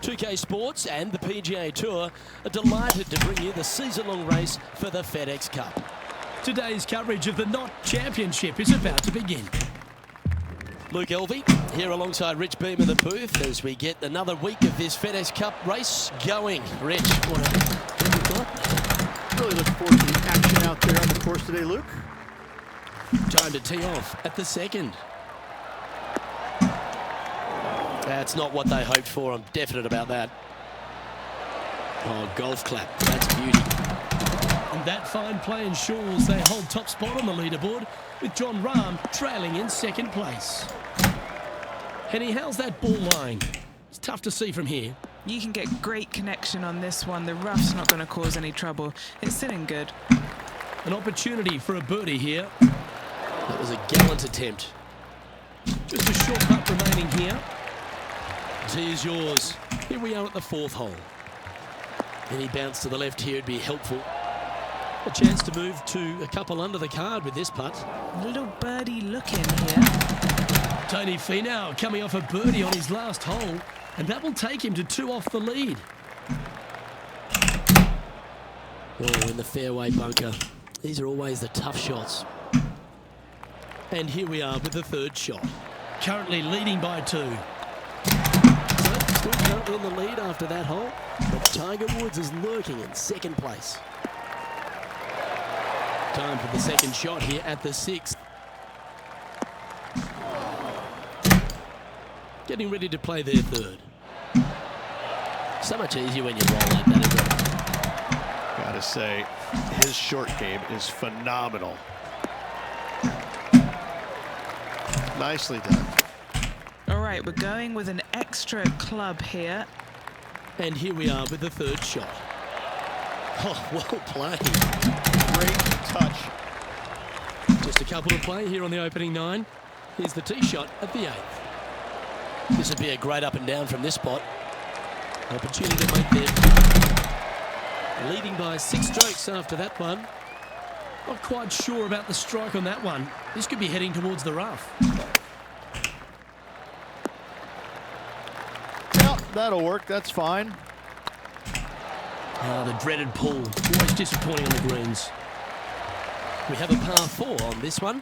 2K Sports and the PGA Tour are delighted to bring you the season-long race for the FedEx Cup. Today's coverage of the Knot Championship is about to begin. Luke Elvey here alongside Rich Beam in the booth as we get another week of this FedEx Cup race going. Rich, what have you got? Really looking forward to the action out there on the course today, Luke. Time to tee off at the second. That's not what they hoped for, I'm definite about that. Oh, golf clap, that's beauty. And that fine play ensures they hold top spot on the leaderboard, with John Rahm trailing in second place. Henny, how's that ball lying? It's tough to see from here. You can get great connection on this one. The rough's not going to cause any trouble. It's sitting good. An opportunity for a birdie here. That was a gallant attempt. Just a short putt remaining here. Tee is yours. Here we are at the fourth hole. Any bounce to the left here would be helpful. A chance to move to a couple under the card with this putt. Little birdie looking here. Tony Finau coming off a birdie on his last hole, and that will take him to 2 off the lead. Oh, in the fairway bunker. These are always the tough shots. And here we are with the third shot. Currently leading by 2. So, still currently in the lead after that hole, but Tiger Woods is lurking in second place. Time for the second shot here at the 6th. Getting ready to play their third. So much easier when you roll like that, isn't it? Gotta say, his short game is phenomenal. Nicely done. All right, we're going with an extra club here. And here we are with the third shot. Oh, well played. Great touch. Just a couple to play here on the opening 9. Here's the tee shot at the 8th. This would be a great up and down from this spot. Opportunity to make them leading by 6 strokes after that one. Not quite sure about the strike on that one. This could be heading towards the rough. Yeah, that'll work. That's fine. Ah, the dreaded pull. Always disappointing on the greens. We have a par 4 on this one.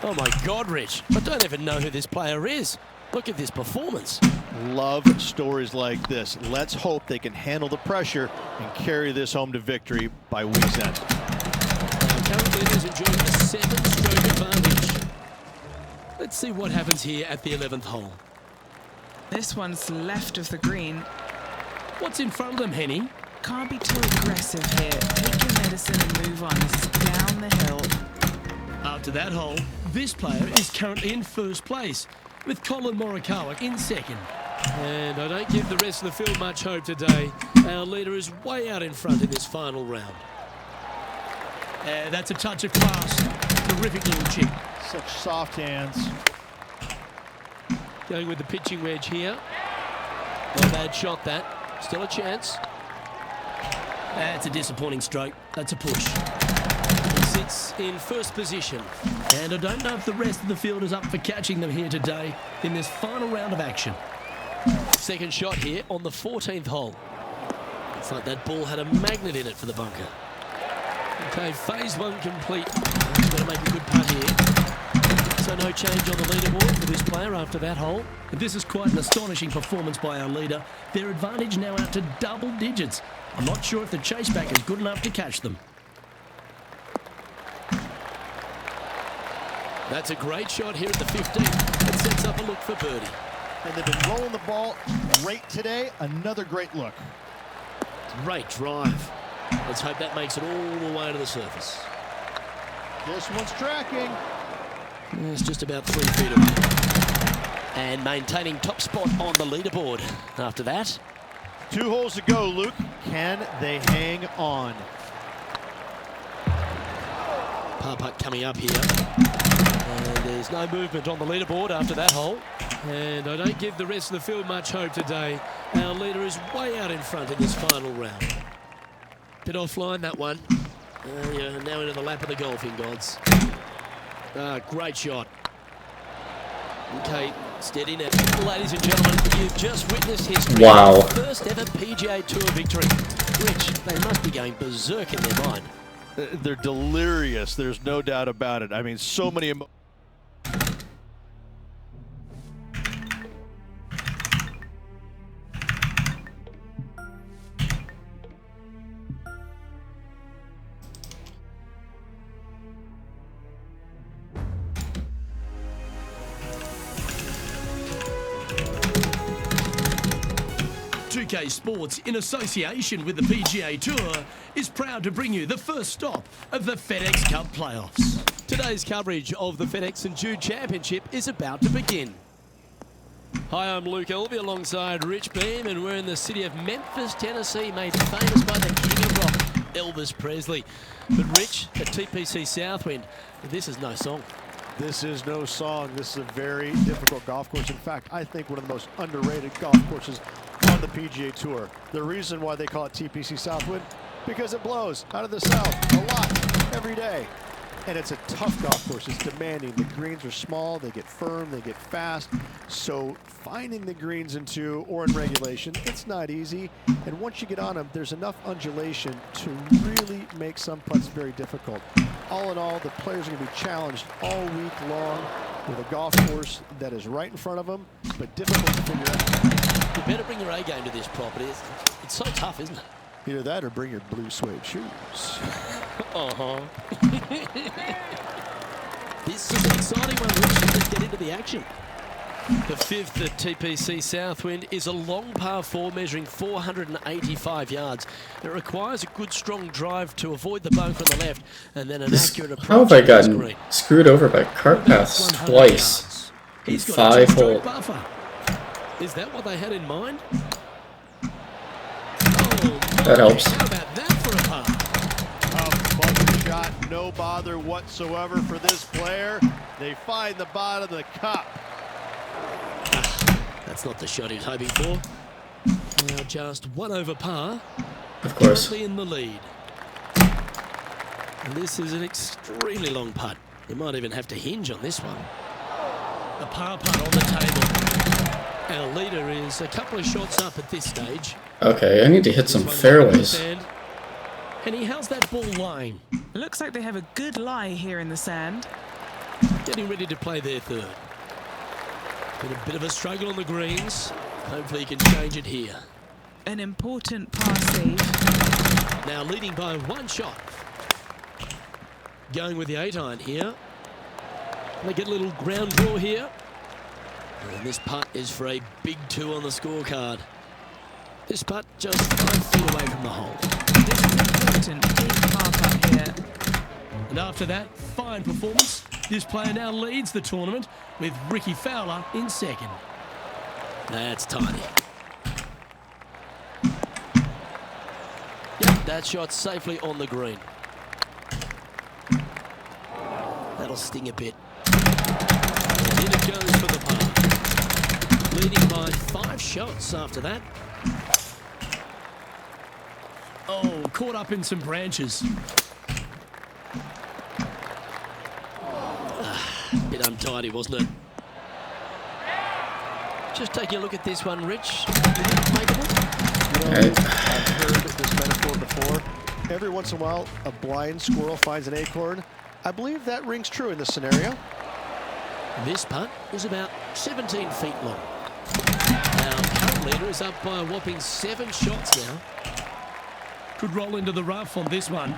Oh my God, Rich. I don't even know who this player is. Look at this performance. Love stories like this. Let's hope they can handle the pressure and carry this home to victory by week's end. Current leaders enjoying a 7-stroke advantage. Let's see what happens here at the 11th hole. This one's left of the green. What's in front of them, Henny? Can't be too aggressive here. Take your medicine and move on. This is down the hill. After that hole, this player is currently in first place, with Colin Morikawa in second. And I don't give the rest of the field much hope today. Our leader is way out in front in this final round. That's a touch of class. Terrific little chip. Such soft hands. Going with the pitching wedge here. Not a bad shot, that. Still a chance. That's a disappointing stroke. That's a push. He sits in first position. And I don't know if the rest of the field is up for catching them here today in this final round of action. Second shot here on the 14th hole. It's like that ball had a magnet in it for the bunker. Okay, phase 1 complete. He's got to make a good putt here. So no change on the leaderboard for this player after that hole. And this is quite an astonishing performance by our leader. Their advantage now out to double digits. I'm not sure if the chase back is good enough to catch them. That's a great shot here at the 15th. It sets up a look for birdie. And they've been rolling the ball great today. Another great look. Great drive. Let's hope that makes it all the way to the surface. This one's tracking. It's just about 3 feet away. And maintaining top spot on the leaderboard after that. 2 holes to go, Luke. Can they hang on? Par putt coming up here. And there's no movement on the leaderboard after that hole. And I don't give the rest of the field much hope today. Our leader is way out in front in this final round. Bit offline, that one. Yeah, now into the lap of the golfing gods. Great shot. Okay, Steady now. Ladies and gentlemen, you've just witnessed history. Wow. First ever PGA Tour victory. Rich, they must be going berserk in their mind. They're delirious. There's no doubt about it. I mean, so many emotions. 2K Sports, in association with the PGA Tour, is proud to bring you the first stop of the FedEx Cup playoffs. Today's coverage of the FedEx St. Jude Championship is about to begin. Hi, I'm Luke Elvey alongside Rich Beam, and we're in the city of Memphis, Tennessee, made famous by the king of rock, Elvis Presley. But Rich, at TPC Southwind, this is no song. This is no song. This is a very difficult golf course. In fact, I think one of the most underrated golf courses on the PGA Tour. The reason why they call it TPC Southwind, because it blows out of the south a lot every day. And it's a tough golf course. It's demanding. The greens are small, they get firm, they get fast. So finding the greens in regulation, it's not easy. And once you get on them, there's enough undulation to really make some putts very difficult. All in all, the players are going to be challenged all week long with a golf course that is right in front of them, but difficult to figure out. You better bring your A game to this property. It's so tough, isn't it? Either that or bring your blue suede shoes. This is an exciting one, Rich. Let's get into the action. The fifth at TPC Southwind is a long par 4 measuring 485 yards. It requires a good strong drive to avoid the bunker on the left and then an accurate approach. How have I to the gotten screen. screwed over by cart paths twice in He's got a 5 two-stroke holes? buffer. Is that what they had in mind? That helps. How about that for a par? A bumper shot, no bother whatsoever for this player. They find the bottom of the cup. That's not the shot he was hoping for. Now just one over par. Of course. Currently in the lead. And this is an extremely long putt. You might even have to hinge on this one. A par putt on the table. Our leader is a couple of shots up at this stage. Okay, I need to hit some This one fairways. And he how's that ball lying? Looks like they have a good lie here in the sand. Getting ready to play their third. Been a bit of a struggle on the greens. Hopefully he can change it here. An important par save. Now leading by one shot. Going with the 8-iron here. They get a little ground draw here. And this putt is for a big 2 on the scorecard. This putt just 5 feet away from the hole. This is important. Big par putt here. And after that fine performance, this player now leads the tournament with Ricky Fowler in second. That's tiny. Yep, that shot safely on the green. That'll sting a bit. And in it goes for the par. Leading by 5 shots after that. Oh, caught up in some branches. Bit untidy, wasn't it? Just taking a look at this one, Rich. I've heard this metaphor before. Every once in a while, a blind squirrel finds an acorn. I believe that rings true in this scenario. This putt is about 17 feet long. Our current leader is up by a whopping 7 shots now. Could roll into the rough on this one.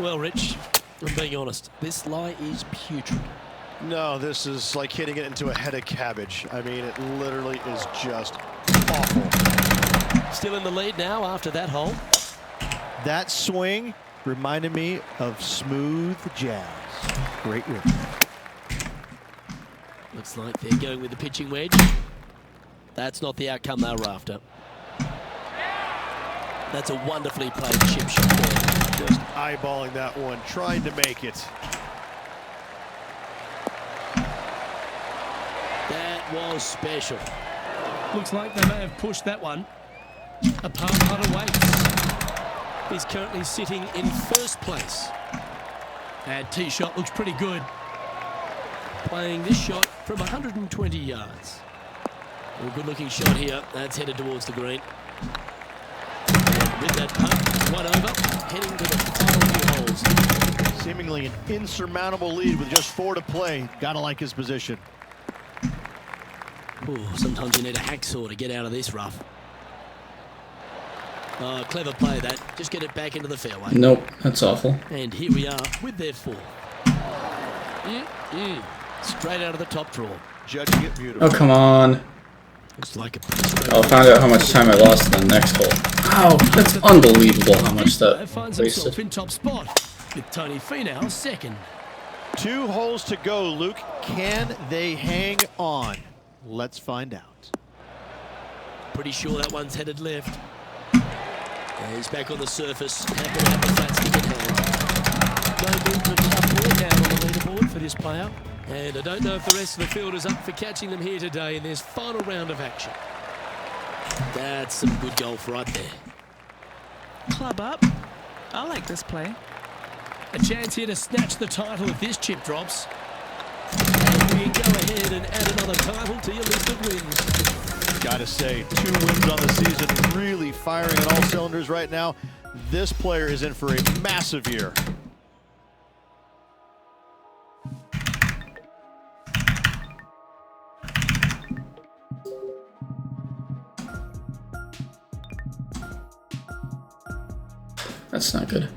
Well, Rich, I'm being honest, this lie is putrid. No, this is like hitting it into a head of cabbage. I mean, it literally is just awful. Still in the lead now after that hole. That swing reminded me of smooth jazz. Great rhythm. Looks like they're going with the pitching wedge. That's not the outcome they were after. That's a wonderfully played chip shot there. Just eyeballing that one, trying to make it. That was special. Looks like they may have pushed that one. A par putt awaits. He's currently sitting in first place. That tee shot looks pretty good. Playing this shot from 120 yards. Well, good-looking shot here. That's headed towards the green. And with that putt, one over, heading to the final few holes. Seemingly an insurmountable lead with just 4 to play. Gotta like his position. Ooh, sometimes you need a hacksaw to get out of this rough. Oh, clever play that. Just get it back into the fairway. Nope, that's awful. And here we are with their 4. Straight out of the top drawer. Judging it beautiful. Oh, come on. Looks like a I'll find out how much time I lost in the next hole. Wow, that's unbelievable how much that finds himself wasted. in top spot with Tony Finau second. 2 holes to go, Luke. Can they hang on? Let's find out. Pretty sure that one's headed left. And he's back on the surface. Happy to have the flat stick in hand. No movement up or down on the leaderboard for this player. And I don't know if the rest of the field is up for catching them here today in this final round of action. That's some good golf right there. Club up. I like this play. A chance here to snatch the title if this chip drops. And we can go ahead and add another title to your list of wins. Gotta say, 2 wins on the season, really firing on all cylinders right now. This player is in for a massive year. That's not good.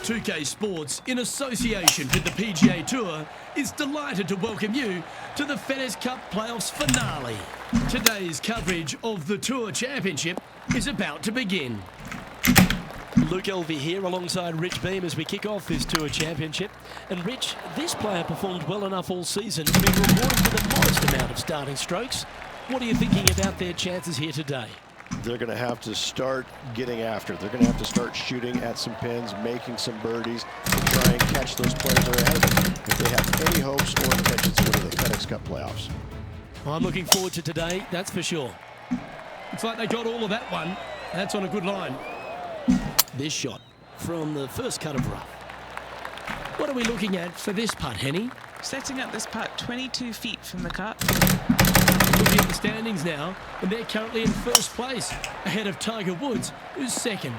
UK Sports, in association with the PGA Tour, is delighted to welcome you to the FedEx Cup Playoffs finale. Today's coverage of the Tour Championship is about to begin. Luke Elvey here alongside Rich Beam as we kick off this Tour Championship. And Rich, this player performed well enough all season to be rewarded with a modest amount of starting strokes. What are you thinking about their chances here today? They're going to have to start getting after it. They're going to have to start shooting at some pins, making some birdies to try and catch those players that are ahead of them if they have any hopes or intentions to win the FedEx Cup playoffs. Well, I'm looking forward to today, that's for sure. Looks like they got all of that one. That's on a good line. This shot from the first cut of rough. What are we looking at for this putt, Henny? Setting up this putt 22 feet from the cut. Looking at the standings now, and they're currently in first place, ahead of Tiger Woods, who's second.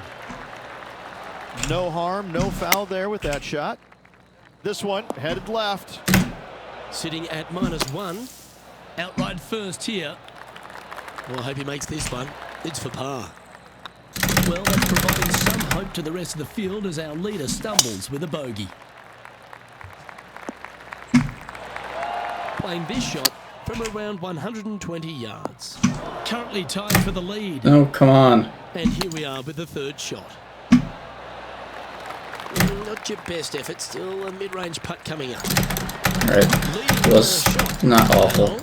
No harm, no foul there with that shot. This one headed left. Sitting at -1. Outright first here. Well, I hope he makes this one. It's for par. Well, that's providing some hope to the rest of the field as our leader stumbles with a bogey. Playing this shot from around 120 yards. Currently tied for the lead. Oh, come on. And here we are with the third shot. Not your best effort, still a mid-range putt coming up. Alright. It was not awful.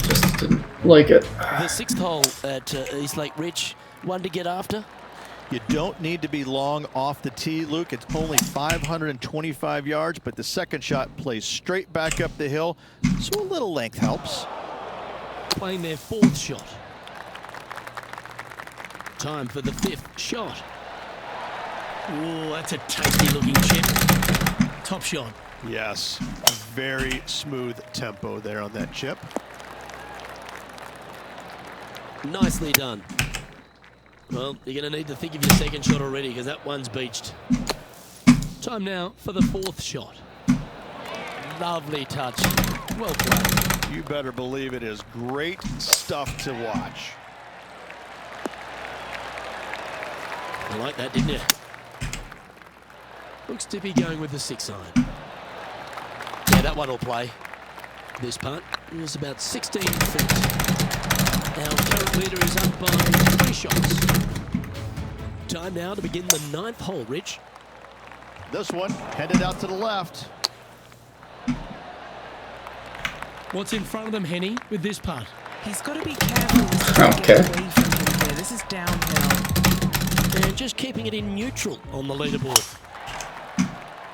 Just didn't like it. The 6th hole at East Lake Ridge, one to get after. You don't need to be long off the tee, Luke. It's only 525 yards, but the second shot plays straight back up the hill, so a little length helps. Playing their 4th shot. Time for the 5th shot. Oh, that's a tasty looking chip. Top shot. Yes, very smooth tempo there on that chip. Nicely done. Well, you're going to need to think of your second shot already because that one's beached. Time now for the 4th shot. Lovely touch. Well played. You better believe it is great stuff to watch. You like that, didn't you? Looks tippy going with the 6 iron. Yeah, that one will play. This putt is about 16 feet. Our current leader is up by 3 shots. Time now to begin the 9th hole, Rich. This one headed out to the left. What's in front of them, Henny, with this putt? He's got to be careful. Okay. Get away from him here. This is downhill. And just keeping it in neutral on the leaderboard.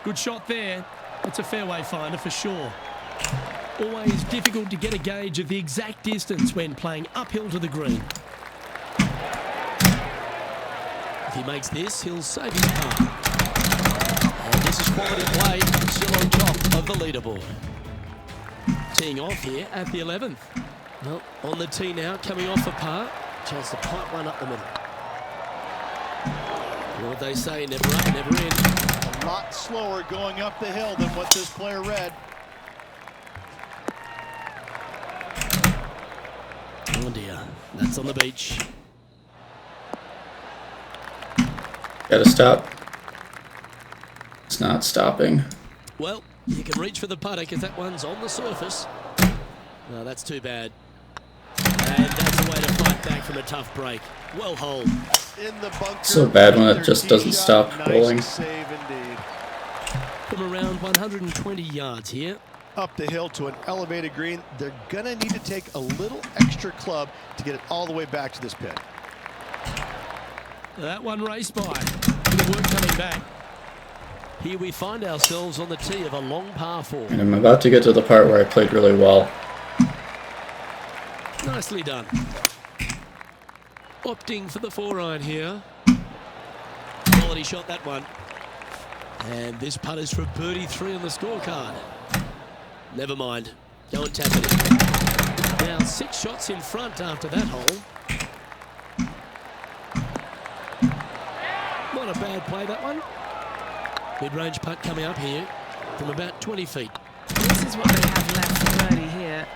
Good shot there. It's a fairway finder for sure. Always difficult to get a gauge of the exact distance when playing uphill to the green. If he makes this, he'll save his par. And this is quality play, still on top of the leaderboard. Teeing off here at the 11th. Well, on the tee now, coming off a par. Chance to pipe one up the middle. You know what they say, never up, never in. A lot slower going up the hill than what this player read. Oh dear, that's on the beach. Gotta stop. It's not stopping. Well, you can reach for the putter because that one's on the surface. No, that's too bad. And that's a way to fight back from a tough break. Well holed. In the bunker. So bad when it just doesn't stop rolling. Nice save indeed. From around 120 yards here. Up the hill to an elevated green, they're gonna need to take a little extra club to get it all the way back to this pin. That one raced by. Bit of work coming back. Here we find ourselves on the tee of a long par 4. And I'm about to get to the part where I played really well. Nicely done. Opting for the 4-iron here. Quality shot, that one. And this putt is for birdie 3 on the scorecard. Never mind. Go and tap it in. Now 6 shots in front after that hole. Not a bad play, that one. Mid-range putt coming up here from about 20 feet. This is what they have left for birdie here.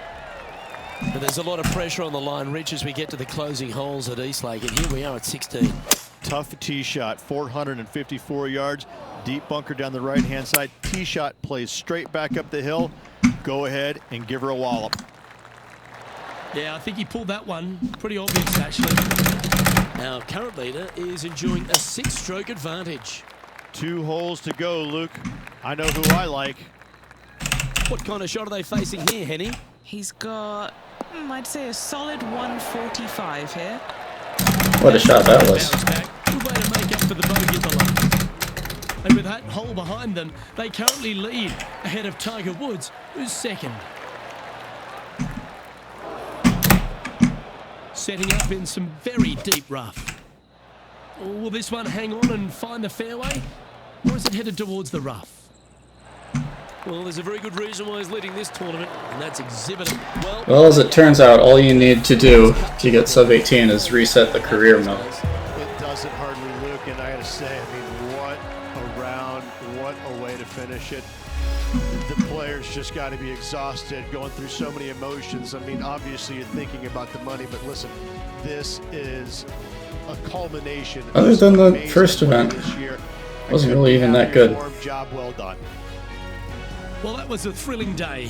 But there's a lot of pressure on the line, Rich, as we get to the closing holes at Eastlake. And here we are at 16. Tough tee shot, 454 yards, deep bunker down the right-hand side. Tee shot plays straight back up the hill. Go ahead and give her a wallop. Yeah, I think he pulled that one. Pretty obvious, actually. Our current leader is enjoying a 6-stroke advantage. 2 holes to go, Luke. I know who I like. What kind of shot are they facing here, Henny? He's got, I'd say, a solid 145 here. What a shot that was. Bounce back. Good way to make up for the bogey below. And with that hole behind them, they currently lead ahead of Tiger Woods, who's second. Setting up in some very deep rough. Will this one hang on and find the fairway? Or is it headed towards the rough? Well, there's a very good reason why he's leading this tournament, and that's exhibited well. Well, as it turns out, all you need to do to get sub 18 is reset the career mode. It doesn't hardly, Luke, and I gotta say, I mean, what a round, what a way to finish it. The players just got to be exhausted, going through so many emotions. I mean, obviously you're thinking about the money, but listen, this is a culmination. Other than the first event, wasn't really even that good. Job well done. Well, that was a thrilling day.